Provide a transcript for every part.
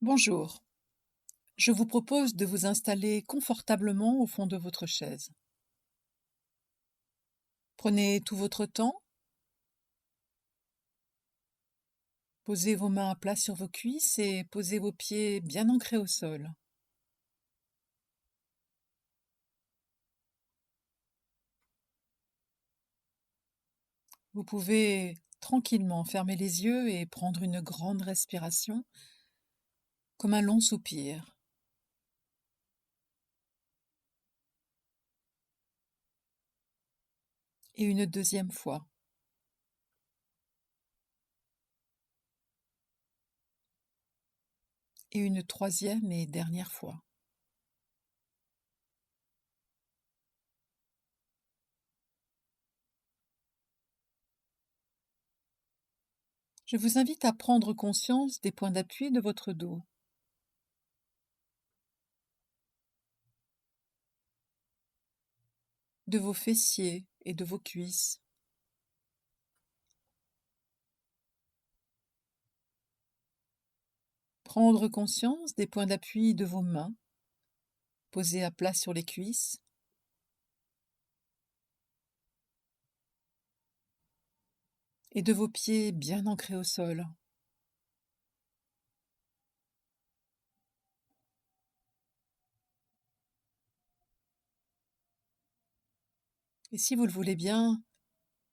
Bonjour, je vous propose de vous installer confortablement au fond de votre chaise. Prenez tout votre temps, posez vos mains à plat sur vos cuisses et posez vos pieds bien ancrés au sol. Vous pouvez tranquillement fermer les yeux et prendre une grande respiration, comme un long soupir. Et une deuxième fois. Et une troisième et dernière fois. Je vous invite à prendre conscience des points d'appui de votre dos. De vos fessiers et de vos cuisses. Prendre conscience des points d'appui de vos mains, posées à plat sur les cuisses, et de vos pieds bien ancrés au sol. Et si vous le voulez bien,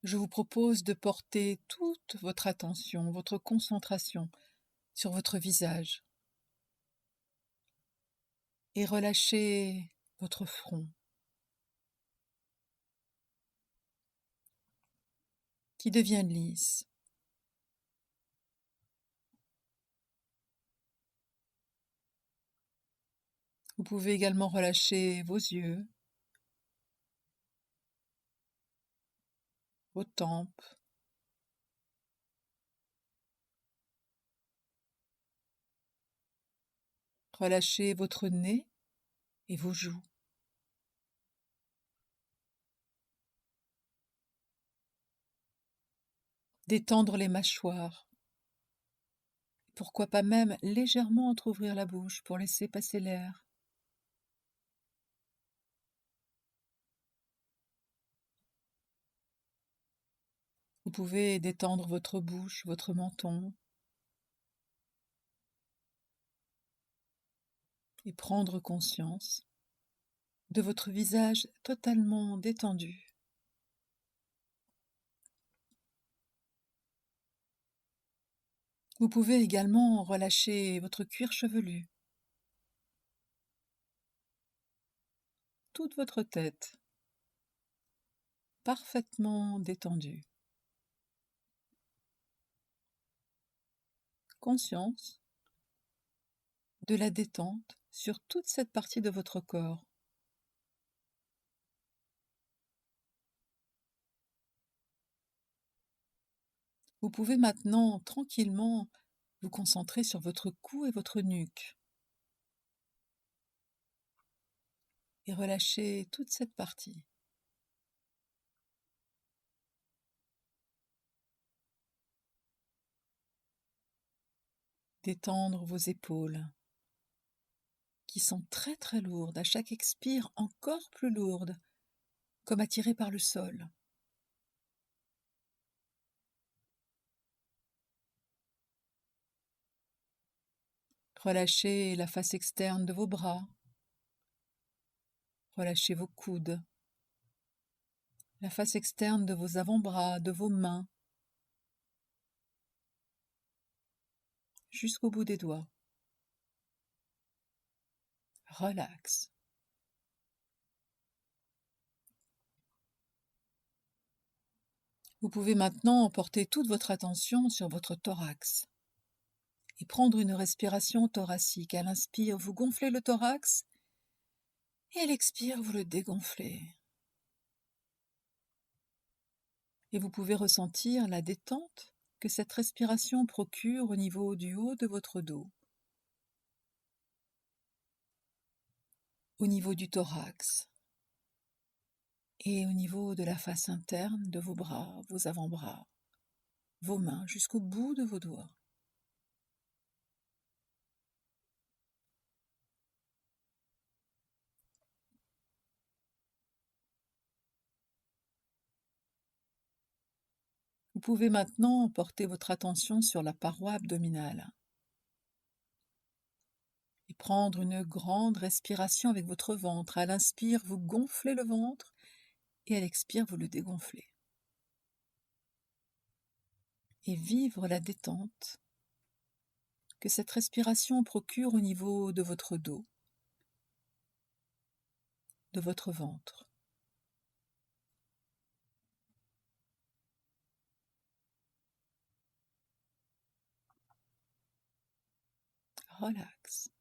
je vous propose de porter toute votre attention, votre concentration sur votre visage et relâcher votre front qui devient lisse. Vous pouvez également relâcher vos yeux, vos tempes, relâcher votre nez et vos joues. Détendre les mâchoires. Pourquoi pas même légèrement entrouvrir la bouche pour laisser passer l'air. Vous pouvez détendre votre bouche, votre menton, et prendre conscience de votre visage totalement détendu. Vous pouvez également relâcher votre cuir chevelu, toute votre tête, parfaitement détendue. Conscience de la détente sur toute cette partie de votre corps. Vous pouvez maintenant tranquillement vous concentrer sur votre cou et votre nuque et relâcher toute cette partie. Détendre vos épaules qui sont très très lourdes, à chaque expire encore plus lourdes, comme attirées par le sol. Relâchez la face externe de vos bras. Relâchez vos coudes, la face externe de vos avant-bras, de vos mains, jusqu'au bout des doigts. Relax. Vous pouvez maintenant porter toute votre attention sur votre thorax et prendre une respiration thoracique. À l'inspire, vous gonflez le thorax et à l'expire, vous le dégonflez. Et vous pouvez ressentir la détente que cette respiration procure au niveau du haut de votre dos, au niveau du thorax et au niveau de la face interne de vos bras, vos avant-bras, vos mains jusqu'au bout de vos doigts. Vous pouvez maintenant porter votre attention sur la paroi abdominale et prendre une grande respiration avec votre ventre. À l'inspire, vous gonflez le ventre et à l'expire, vous le dégonflez. Et vivre la détente que cette respiration procure au niveau de votre dos, de votre ventre. Relax.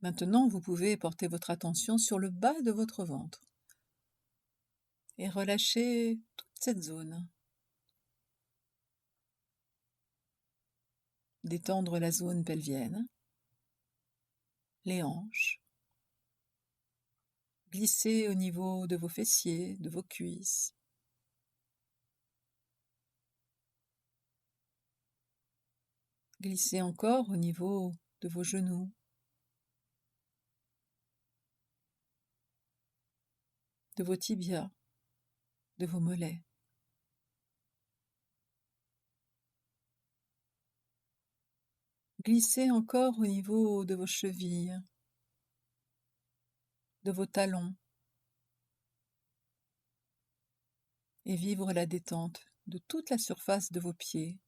Maintenant, vous pouvez porter votre attention sur le bas de votre ventre et relâcher toute cette zone. Détendre la zone pelvienne, les hanches, glisser au niveau de vos fessiers, de vos cuisses. Glissez encore au niveau de vos genoux, de vos tibias, de vos mollets. Glissez encore au niveau de vos chevilles, de vos talons, et vivre la détente de toute la surface de vos pieds,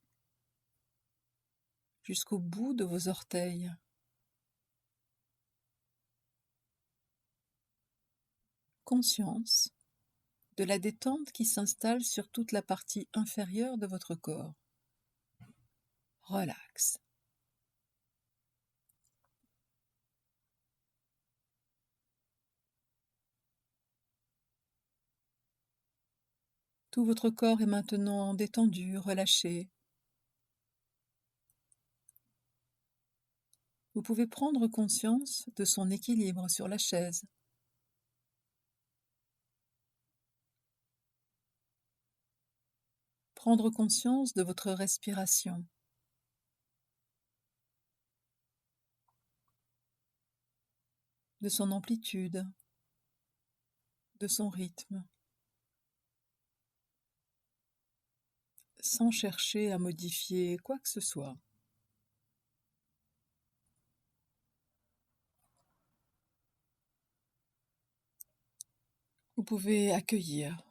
jusqu'au bout de vos orteils. Conscience de la détente qui s'installe sur toute la partie inférieure de votre corps. Relax. Tout votre corps est maintenant détendu, relâché. Vous pouvez prendre conscience de son équilibre sur la chaise. Prendre conscience de votre respiration. De son amplitude, de son rythme, sans chercher à modifier quoi que ce soit. Vous pouvez accueillir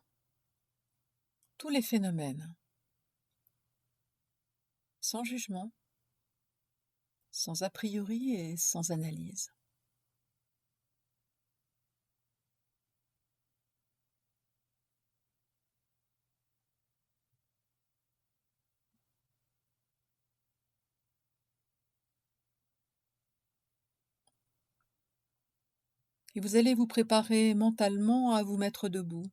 tous les phénomènes, sans jugement, sans a priori et sans analyse. Et vous allez vous préparer mentalement à vous mettre debout.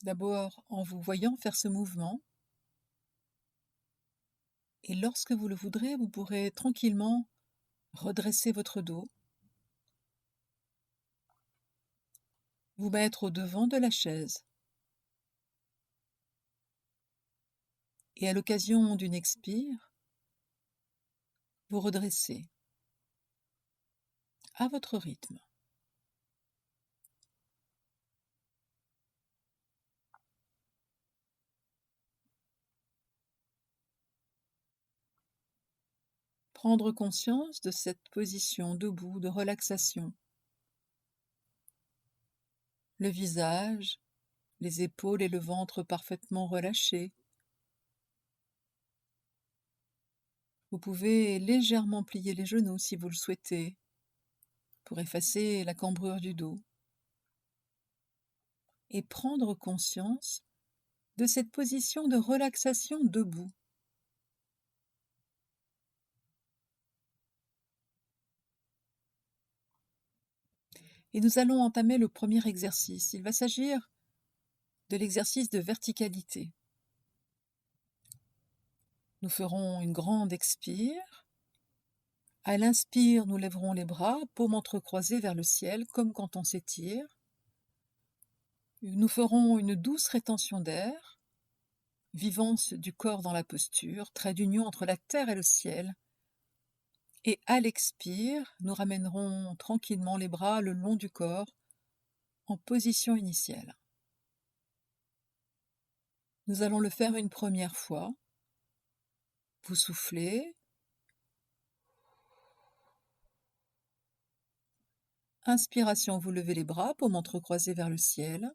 D'abord en vous voyant faire ce mouvement. Et lorsque vous le voudrez, vous pourrez tranquillement redresser votre dos, vous mettre au devant de la chaise. Et à l'occasion d'une expire, vous redressez à votre rythme. Prendre conscience de cette position debout de relaxation. Le visage, les épaules et le ventre parfaitement relâchés. Vous pouvez légèrement plier les genoux si vous le souhaitez, pour effacer la cambrure du dos. Et prendre conscience de cette position de relaxation debout. Et nous allons entamer le premier exercice. Il va s'agir de l'exercice de verticalité. Nous ferons une grande expire. À l'inspire, nous lèverons les bras, paumes entrecroisées vers le ciel, comme quand on s'étire. Nous ferons une douce rétention d'air, vivance du corps dans la posture, trait d'union entre la terre et le ciel, Et à l'expire, nous ramènerons tranquillement les bras le long du corps en position initiale. Nous allons le faire une première fois. Vous soufflez. Inspiration, vous levez les bras, paumes entrecroisées vers le ciel.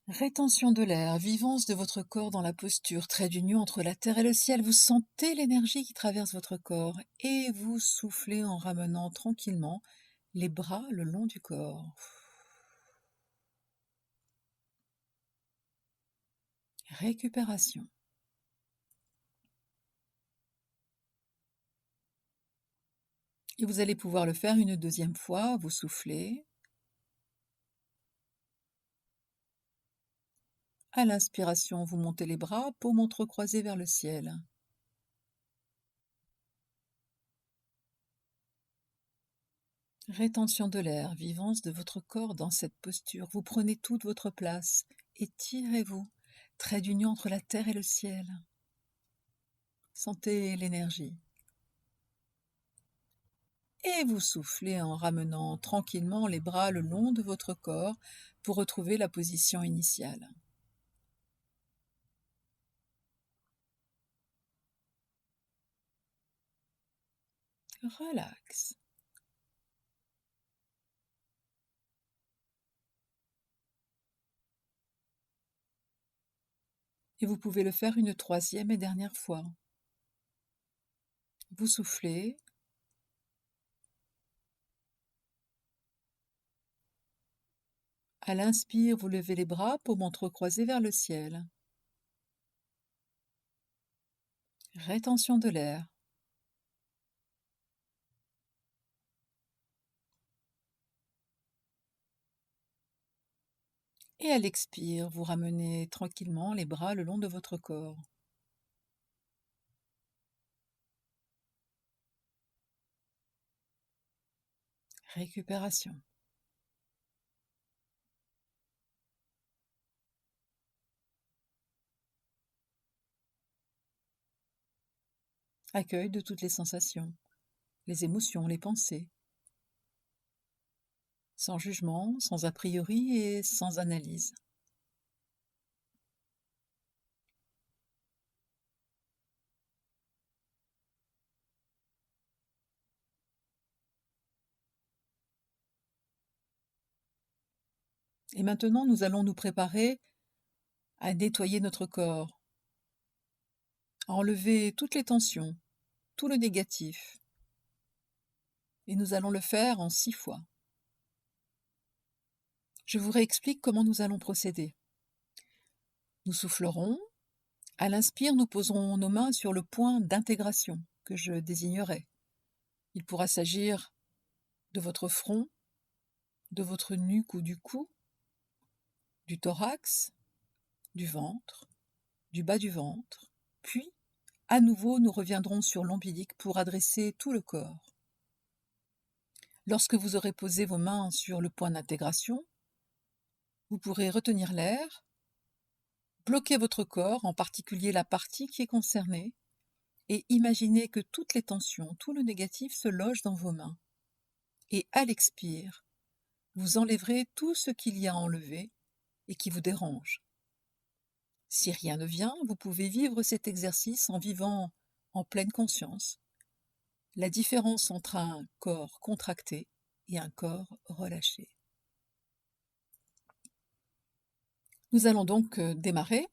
Rétention de l'air, vivance de votre corps dans la posture, trait d'union entre la terre et le ciel. Vous sentez l'énergie qui traverse votre corps et vous soufflez en ramenant tranquillement les bras le long du corps. Récupération. Et vous allez pouvoir le faire une deuxième fois. Vous soufflez. À l'inspiration, vous montez les bras, paumes entrecroisées vers le ciel. Rétention de l'air, vivance de votre corps dans cette posture. Vous prenez toute votre place. Étirez-vous. Trait d'union entre la terre et le ciel. Sentez l'énergie. Et vous soufflez en ramenant tranquillement les bras le long de votre corps pour retrouver la position initiale. Relax. Et vous pouvez le faire une troisième et dernière fois. Vous soufflez. À l'inspire, vous levez les bras, paumes entrecroisées vers le ciel. Rétention de l'air. Et à l'expire, vous ramenez tranquillement les bras le long de votre corps. Récupération. Accueil de toutes les sensations, les émotions, les pensées. Sans jugement, sans a priori et sans analyse. Et maintenant, nous allons nous préparer à nettoyer notre corps, à enlever toutes les tensions, tout le négatif. Et nous allons le faire en 6 fois. Je vous réexplique comment nous allons procéder. Nous soufflerons. À l'inspire, nous poserons nos mains sur le point d'intégration que je désignerai. Il pourra s'agir de votre front, de votre nuque ou du cou, du thorax, du ventre, du bas du ventre, puis, à nouveau, nous reviendrons sur l'ombilic pour adresser tout le corps. Lorsque vous aurez posé vos mains sur le point d'intégration, vous pourrez retenir l'air, bloquer votre corps, en particulier la partie qui est concernée, et imaginer que toutes les tensions, tout le négatif se loge dans vos mains. Et à l'expire, vous enlèverez tout ce qu'il y a à enlever et qui vous dérange. Si rien ne vient, vous pouvez vivre cet exercice en vivant en pleine conscience la différence entre un corps contracté et un corps relâché. Nous allons donc démarrer.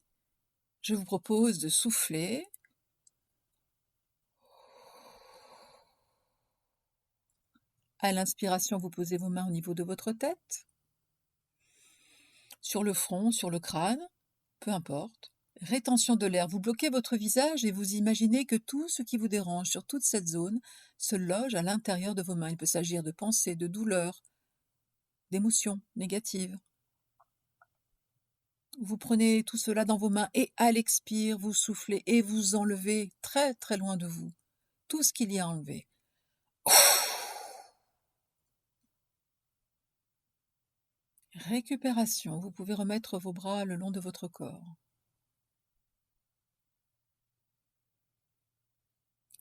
Je vous propose de souffler. À l'inspiration, vous posez vos mains au niveau de votre tête, sur le front, sur le crâne, peu importe. Rétention de l'air, vous bloquez votre visage et vous imaginez que tout ce qui vous dérange sur toute cette zone se loge à l'intérieur de vos mains. Il peut s'agir de pensées, de douleurs, d'émotions négatives. Vous prenez tout cela dans vos mains et à l'expire, vous soufflez et vous enlevez très très loin de vous tout ce qu'il y a à enlever. Récupération, vous pouvez remettre vos bras le long de votre corps.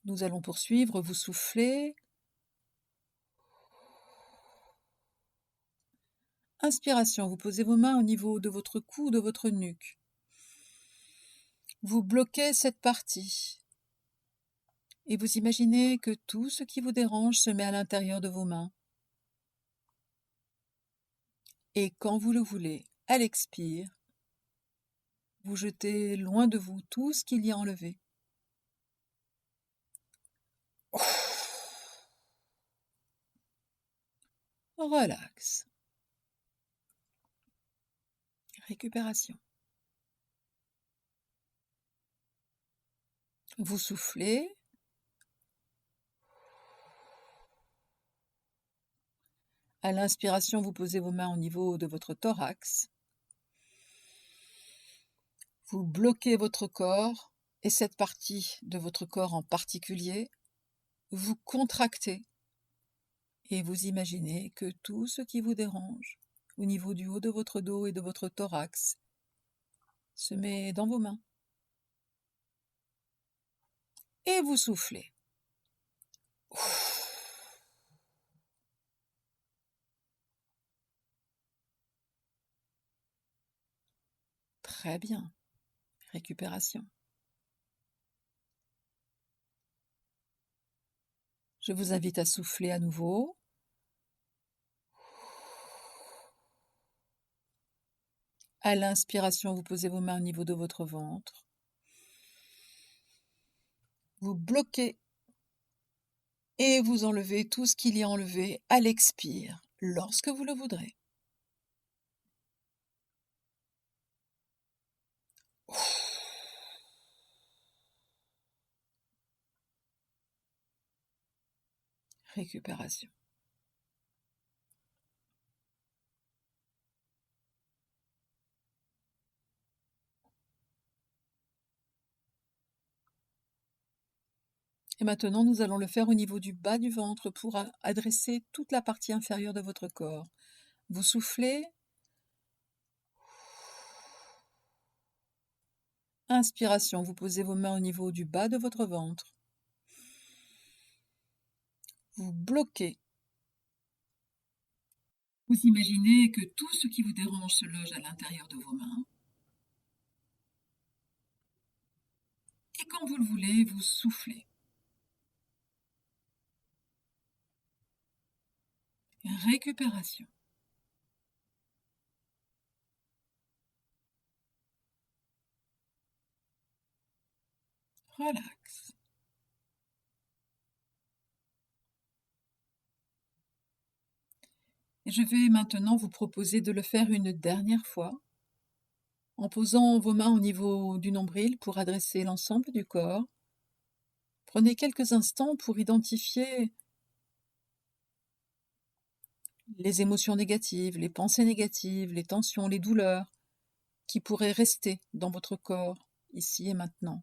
Nous allons poursuivre, vous soufflez. Inspiration, vous posez vos mains au niveau de votre cou, de votre nuque. Vous bloquez cette partie et vous imaginez que tout ce qui vous dérange se met à l'intérieur de vos mains. Et quand vous le voulez, à l'expire, vous jetez loin de vous tout ce qu'il y a enlevé. Relax. Récupération. Vous soufflez. À l'inspiration, vous posez vos mains au niveau de votre thorax. Vous bloquez votre corps et cette partie de votre corps en particulier, vous contractez et vous imaginez que tout ce qui vous dérange au niveau du haut de votre dos et de votre thorax se met dans vos mains. Et vous soufflez. Très bien. Récupération. Je vous invite à souffler à nouveau. À l'inspiration, vous posez vos mains au niveau de votre ventre. Vous bloquez et vous enlevez tout ce qu'il y a enlevé à l'expire, lorsque vous le voudrez. Récupération. Et maintenant, nous allons le faire au niveau du bas du ventre pour adresser toute la partie inférieure de votre corps. Vous soufflez. Inspiration, vous posez vos mains au niveau du bas de votre ventre. Vous bloquez. Vous imaginez que tout ce qui vous dérange se loge à l'intérieur de vos mains. Et quand vous le voulez, vous soufflez. Récupération. Relax. Et je vais maintenant vous proposer de le faire une dernière fois en posant vos mains au niveau du nombril pour adresser l'ensemble du corps. Prenez quelques instants pour identifier les émotions négatives, les pensées négatives, les tensions, les douleurs qui pourraient rester dans votre corps, ici et maintenant.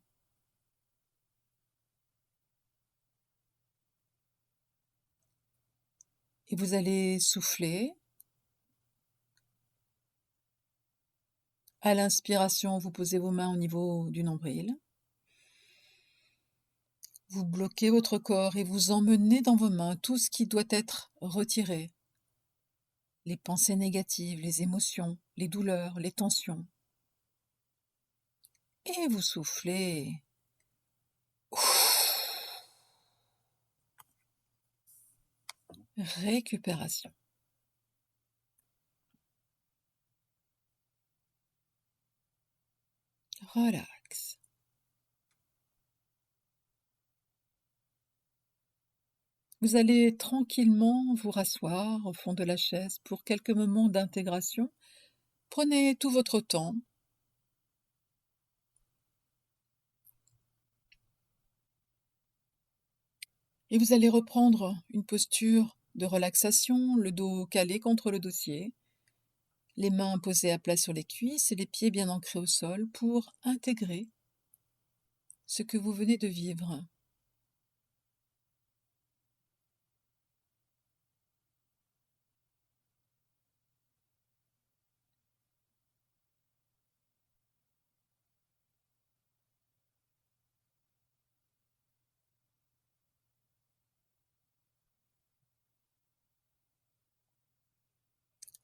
Et vous allez souffler. À l'inspiration, vous posez vos mains au niveau du nombril. Vous bloquez votre corps et vous emmenez dans vos mains tout ce qui doit être retiré. Les pensées négatives, les émotions, les douleurs, les tensions. Et vous soufflez. Récupération. Relax. Vous allez tranquillement vous rasseoir au fond de la chaise pour quelques moments d'intégration. Prenez tout votre temps. Et vous allez reprendre une posture de relaxation, le dos calé contre le dossier, les mains posées à plat sur les cuisses et les pieds bien ancrés au sol pour intégrer ce que vous venez de vivre.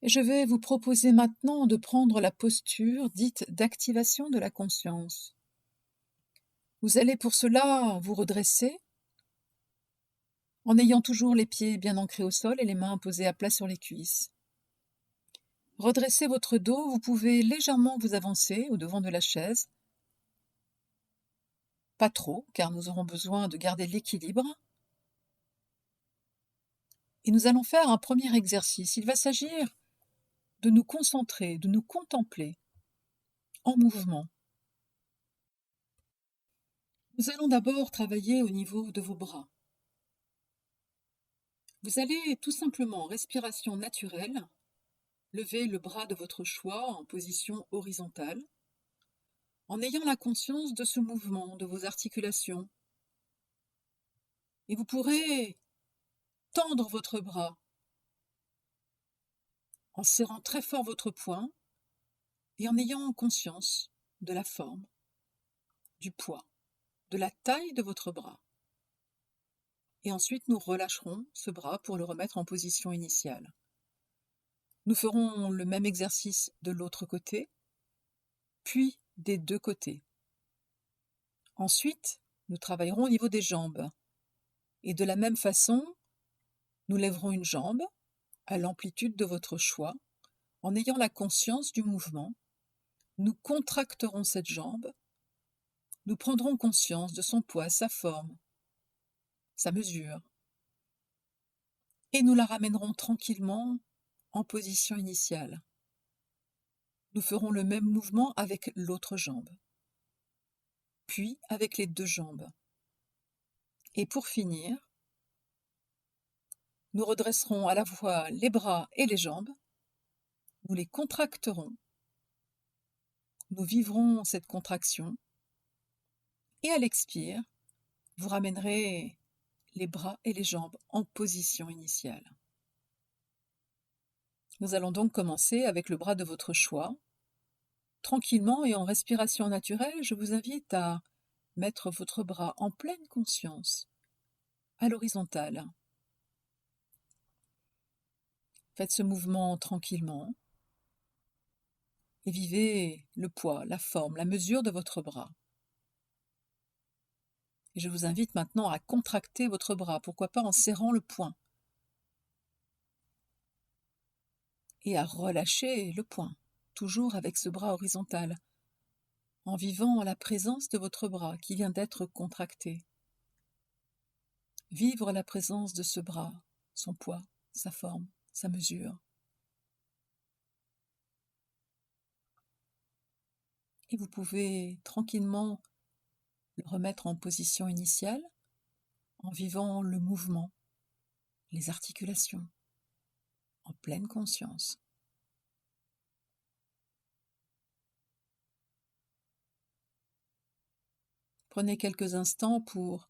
Et je vais vous proposer maintenant de prendre la posture dite d'activation de la conscience. Vous allez pour cela vous redresser en ayant toujours les pieds bien ancrés au sol et les mains posées à plat sur les cuisses. Redressez votre dos, vous pouvez légèrement vous avancer au devant de la chaise. Pas trop, car nous aurons besoin de garder l'équilibre. Et nous allons faire un premier exercice. Il va s'agir de nous concentrer, de nous contempler en mouvement. Nous allons d'abord travailler au niveau de vos bras. Vous allez tout simplement, respiration naturelle, lever le bras de votre choix en position horizontale, en ayant la conscience de ce mouvement, de vos articulations. Et vous pourrez tendre votre bras en serrant très fort votre poing et en ayant conscience de la forme, du poids, de la taille de votre bras. Et ensuite, nous relâcherons ce bras pour le remettre en position initiale. Nous ferons le même exercice de l'autre côté, puis des deux côtés. Ensuite, nous travaillerons au niveau des jambes. Et de la même façon, nous lèverons une jambe à l'amplitude de votre choix, en ayant la conscience du mouvement. Nous contracterons cette jambe, nous prendrons conscience de son poids, sa forme, sa mesure, et nous la ramènerons tranquillement en position initiale. Nous ferons le même mouvement avec l'autre jambe, puis avec les deux jambes. Et pour finir, nous redresserons à la fois les bras et les jambes, nous les contracterons, nous vivrons cette contraction, et à l'expire, vous ramènerez les bras et les jambes en position initiale. Nous allons donc commencer avec le bras de votre choix. Tranquillement et en respiration naturelle, je vous invite à mettre votre bras en pleine conscience, à l'horizontale. Faites ce mouvement tranquillement et vivez le poids, la forme, la mesure de votre bras. Et je vous invite maintenant à contracter votre bras, pourquoi pas en serrant le poing, et à relâcher le poing, toujours avec ce bras horizontal, en vivant la présence de votre bras qui vient d'être contracté. Vivre la présence de ce bras, son poids, sa forme, sa mesure. Et vous pouvez tranquillement le remettre en position initiale en vivant le mouvement, les articulations, en pleine conscience. Prenez quelques instants pour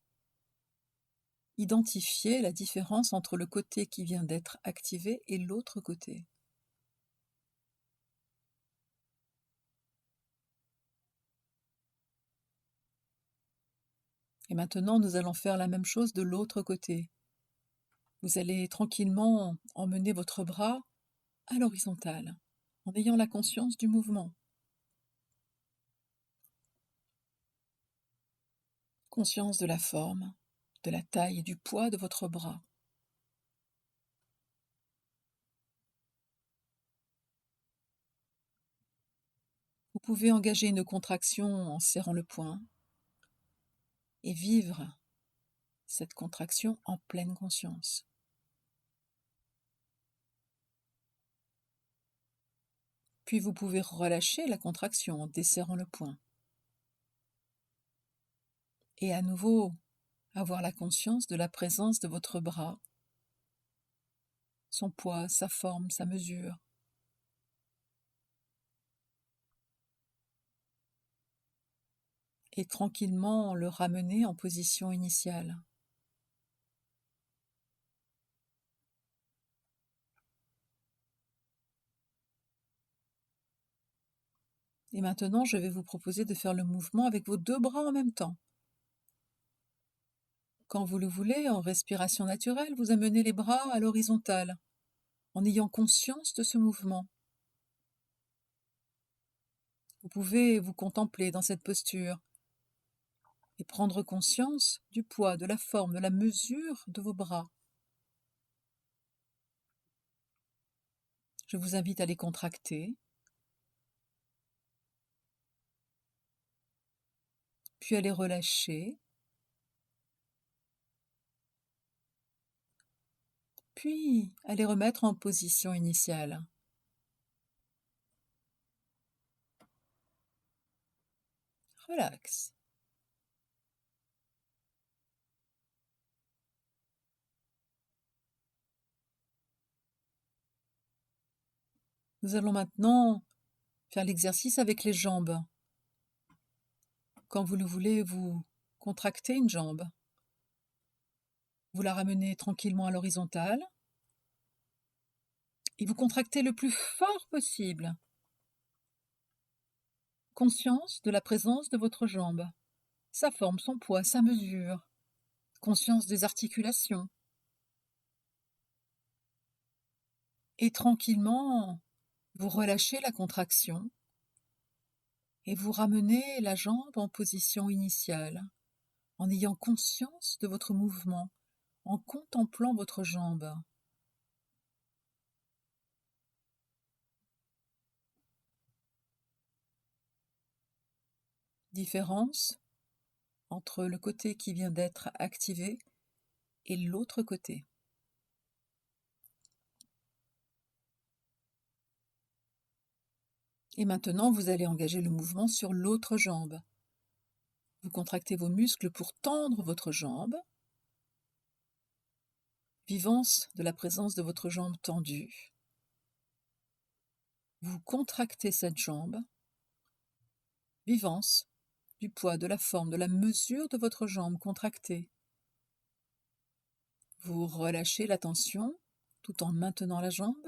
identifier la différence entre le côté qui vient d'être activé et l'autre côté. Et maintenant, nous allons faire la même chose de l'autre côté. Vous allez tranquillement emmener votre bras à l'horizontale, en ayant la conscience du mouvement. Conscience de la forme, de la taille et du poids de votre bras. Vous pouvez engager une contraction en serrant le poing et vivre cette contraction en pleine conscience. Puis vous pouvez relâcher la contraction en desserrant le poing. Et à nouveau, avoir la conscience de la présence de votre bras, son poids, sa forme, sa mesure. Et tranquillement le ramener en position initiale. Et maintenant, je vais vous proposer de faire le mouvement avec vos deux bras en même temps. Quand vous le voulez, en respiration naturelle, vous amenez les bras à l'horizontale, en ayant conscience de ce mouvement. Vous pouvez vous contempler dans cette posture et prendre conscience du poids, de la forme, de la mesure de vos bras. Je vous invite à les contracter, puis à les relâcher, puis à les remettre en position initiale. Relax. Nous allons maintenant faire l'exercice avec les jambes. Quand vous le voulez, vous contractez une jambe. Vous la ramenez tranquillement à l'horizontale et vous contractez le plus fort possible. Conscience de la présence de votre jambe, sa forme, son poids, sa mesure. Conscience des articulations. Et tranquillement, vous relâchez la contraction et vous ramenez la jambe en position initiale, en ayant conscience de votre mouvement, en contemplant votre jambe. Différence entre le côté qui vient d'être activé et l'autre côté. Et maintenant, vous allez engager le mouvement sur l'autre jambe. Vous contractez vos muscles pour tendre votre jambe. Vivance de la présence de votre jambe tendue. Vous contractez cette jambe. Vivance du poids, de la forme, de la mesure de votre jambe contractée. Vous relâchez la tension tout en maintenant la jambe.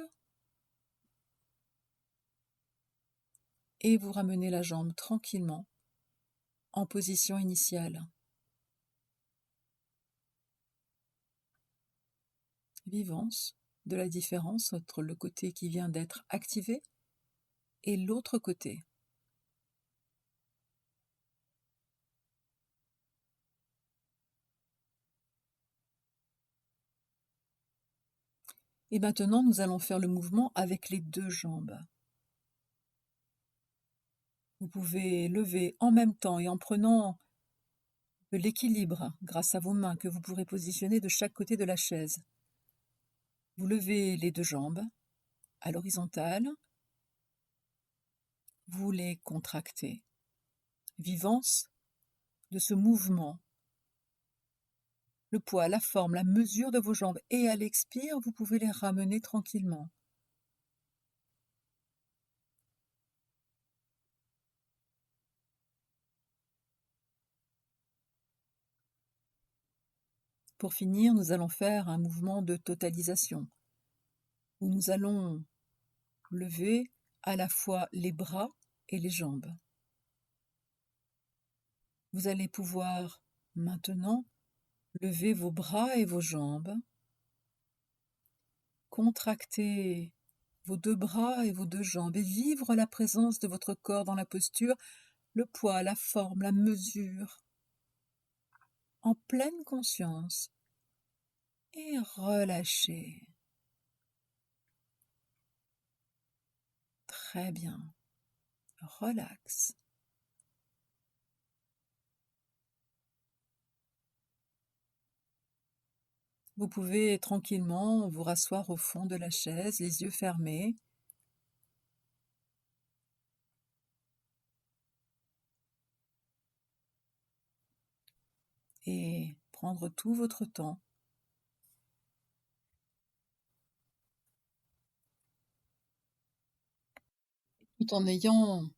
Et vous ramenez la jambe tranquillement en position initiale. Vivance de la différence entre le côté qui vient d'être activé et l'autre côté. Et maintenant, nous allons faire le mouvement avec les deux jambes. Vous pouvez lever en même temps et en prenant de l'équilibre grâce à vos mains que vous pourrez positionner de chaque côté de la chaise. Vous levez les deux jambes à l'horizontale, vous les contractez. Vivance de ce mouvement, le poids, la forme, la mesure de vos jambes, et à l'expire, vous pouvez les ramener tranquillement. Pour finir, nous allons faire un mouvement de totalisation, où nous allons lever à la fois les bras et les jambes. Vous allez pouvoir maintenant lever vos bras et vos jambes, contracter vos deux bras et vos deux jambes et vivre la présence de votre corps dans la posture, le poids, la forme, la mesure, en pleine conscience, et relâcher. Très bien. Relax. Vous pouvez tranquillement vous rasseoir au fond de la chaise, les yeux fermés. Et prendre tout votre temps. Tout en ayant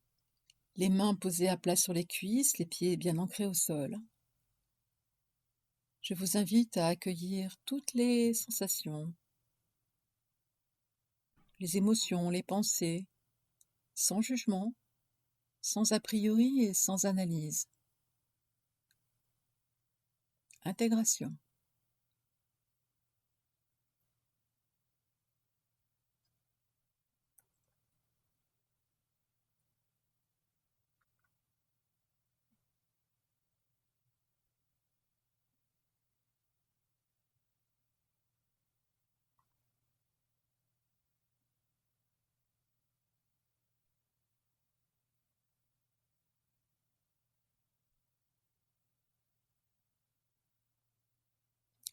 les mains posées à plat sur les cuisses, les pieds bien ancrés au sol. Je vous invite à accueillir toutes les sensations, les émotions, les pensées, sans jugement, sans a priori et sans analyse. Intégration.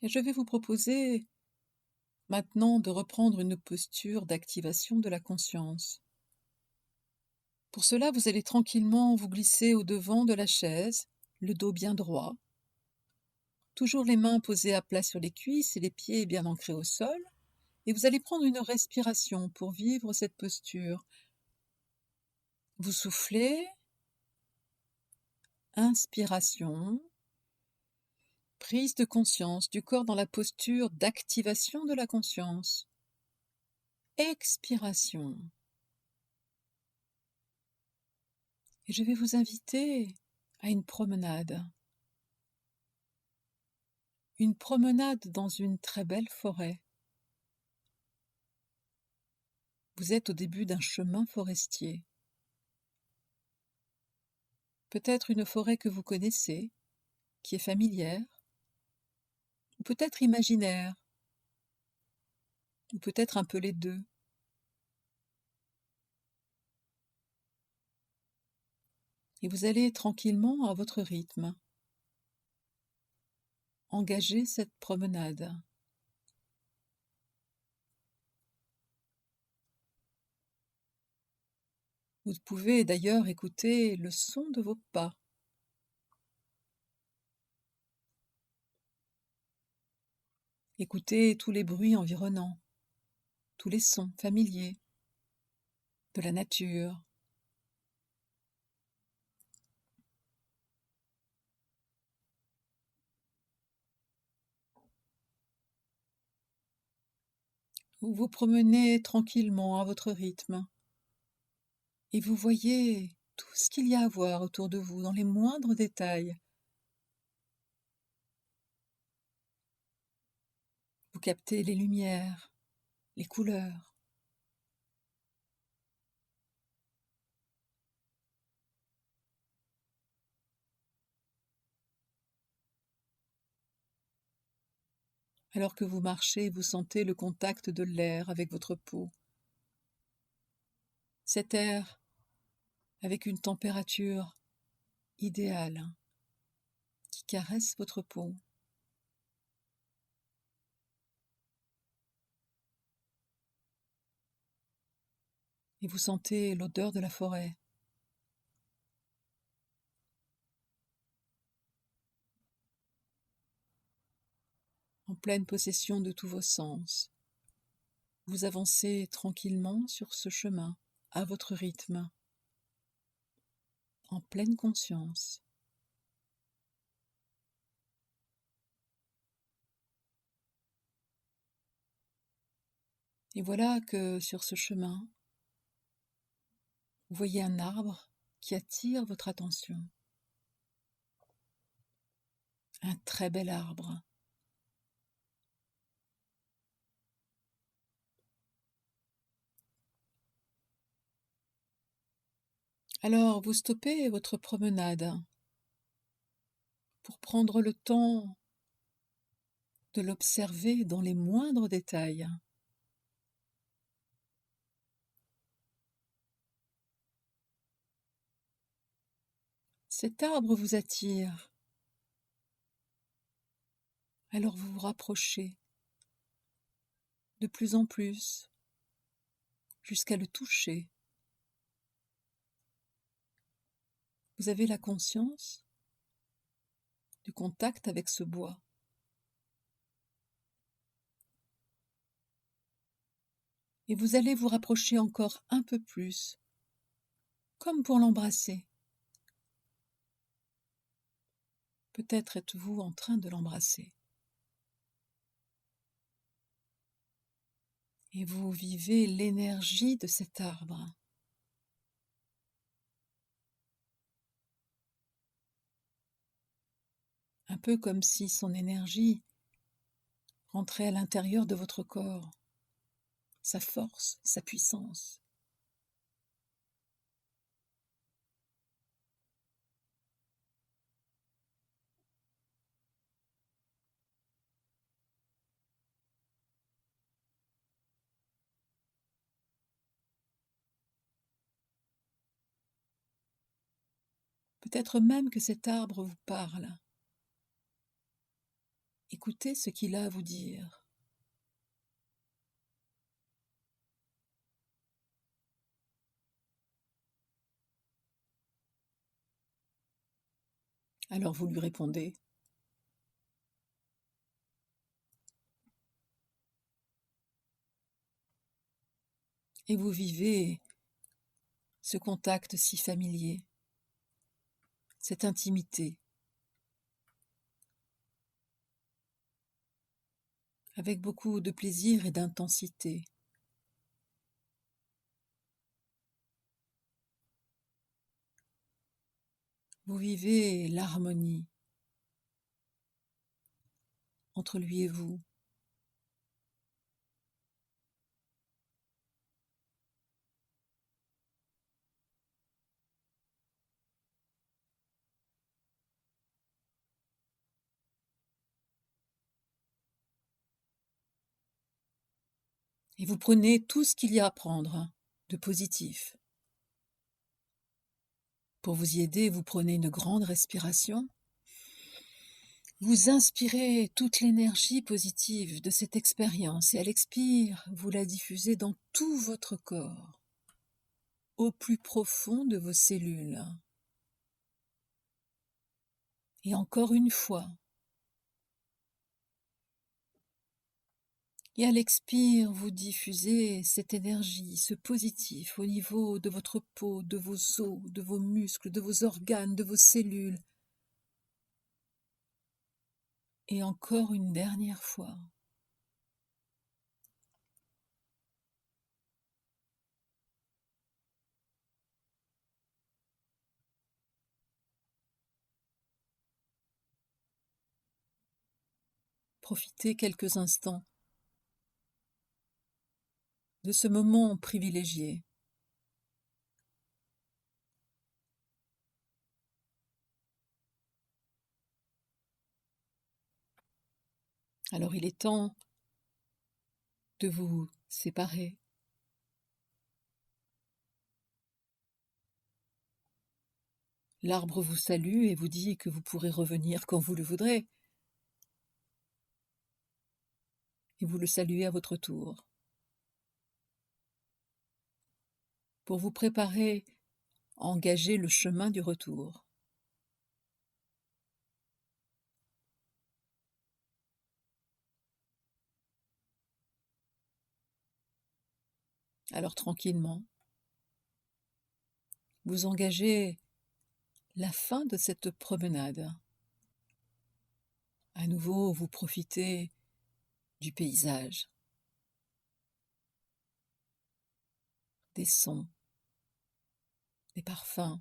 Et je vais vous proposer maintenant de reprendre une posture d'activation de la conscience. Pour cela, vous allez tranquillement vous glisser au devant de la chaise, le dos bien droit, toujours les mains posées à plat sur les cuisses et les pieds bien ancrés au sol, et vous allez prendre une respiration pour vivre cette posture. Vous soufflez, inspiration, prise de conscience du corps dans la posture d'activation de la conscience, expiration. Et je vais vous inviter à une promenade dans une très belle forêt. Vous êtes au début d'un chemin forestier. Peut-être une forêt que vous connaissez, qui est familière, ou peut-être imaginaire, ou peut-être un peu les deux. Et vous allez tranquillement à votre rythme engager cette promenade. Vous pouvez d'ailleurs écouter le son de vos pas. Écoutez tous les bruits environnants, tous les sons familiers de la nature. Vous vous promenez tranquillement à votre rythme et vous voyez tout ce qu'il y a à voir autour de vous dans les moindres détails. Vous captez les lumières, les couleurs. Alors que vous marchez, vous sentez le contact de l'air avec votre peau. Cet air avec une température idéale qui caresse votre peau. Et vous sentez l'odeur de la forêt. En pleine possession de tous vos sens. Vous avancez tranquillement sur ce chemin, à votre rythme, en pleine conscience. Et voilà que sur ce chemin, vous voyez un arbre qui attire votre attention. Un très bel arbre. Alors vous stoppez votre promenade pour prendre le temps de l'observer dans les moindres détails. Cet arbre vous attire. Alors vous vous rapprochez de plus en plus jusqu'à le toucher. Vous avez la conscience du contact avec ce bois. Et vous allez vous rapprocher encore un peu plus, comme pour l'embrasser. Peut-être êtes-vous en train de l'embrasser. Et vous vivez l'énergie de cet arbre. Un peu comme si son énergie rentrait à l'intérieur de votre corps, sa force, sa puissance. Peut-être même que cet arbre vous parle. Écoutez ce qu'il a à vous dire. Alors vous lui répondez. Et vous vivez ce contact si familier, cette intimité, avec beaucoup de plaisir et d'intensité. Vous vivez l'harmonie entre lui et vous. Et vous prenez tout ce qu'il y a à prendre de positif. Pour vous y aider, vous prenez une grande respiration. Vous inspirez toute l'énergie positive de cette expérience et à l'expire, vous la diffusez dans tout votre corps, au plus profond de vos cellules. Et encore une fois. Et à l'expire, vous diffusez cette énergie, ce positif au niveau de votre peau, de vos os, de vos muscles, de vos organes, de vos cellules. Et encore une dernière fois. Profitez quelques instants de ce moment privilégié. Alors il est temps de vous séparer. L'arbre vous salue et vous dit que vous pourrez revenir quand vous le voudrez. Et vous le saluez à votre tour. Pour vous préparer à engager le chemin du retour. Alors tranquillement, vous engagez la fin de cette promenade. À nouveau, vous profitez du paysage, des sons, des parfums.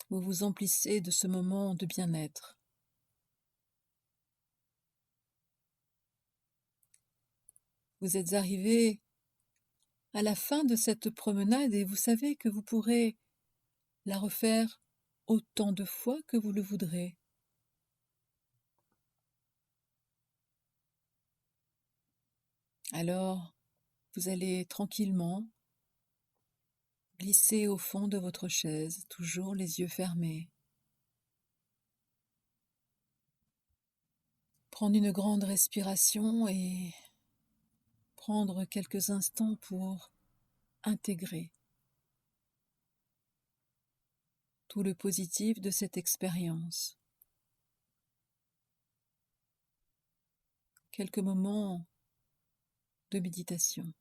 Vous vous emplissez de ce moment de bien-être. Vous êtes arrivé à la fin de cette promenade et vous savez que vous pourrez la refaire autant de fois que vous le voudrez. Alors, vous allez tranquillement glisser au fond de votre chaise, toujours les yeux fermés. Prendre une grande respiration et prendre quelques instants pour intégrer tout le positif de cette expérience. Quelques moments de méditation.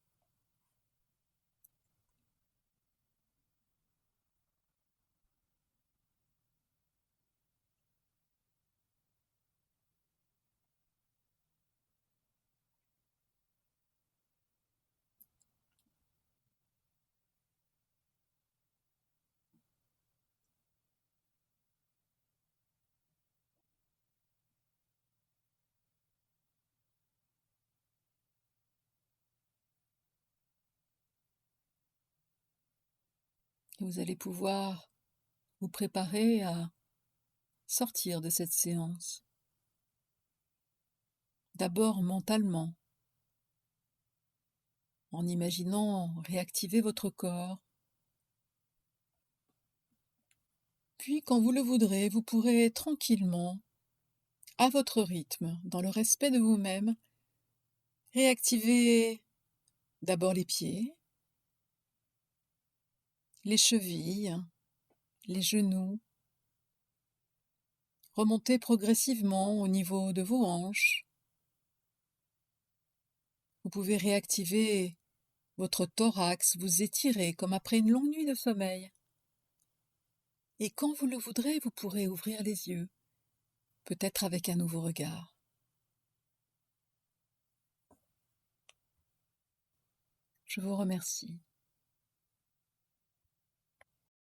Et vous allez pouvoir vous préparer à sortir de cette séance. D'abord mentalement, en imaginant réactiver votre corps, Puis, quand vous le voudrez, vous pourrez tranquillement, à votre rythme, dans le respect de vous-même, réactiver d'abord les pieds, les chevilles, les genoux, remonter progressivement au niveau de vos hanches. Vous pouvez réactiver votre thorax, vous étirer comme après une longue nuit de sommeil. Et quand vous le voudrez, vous pourrez ouvrir les yeux, peut-être avec un nouveau regard. Je vous remercie.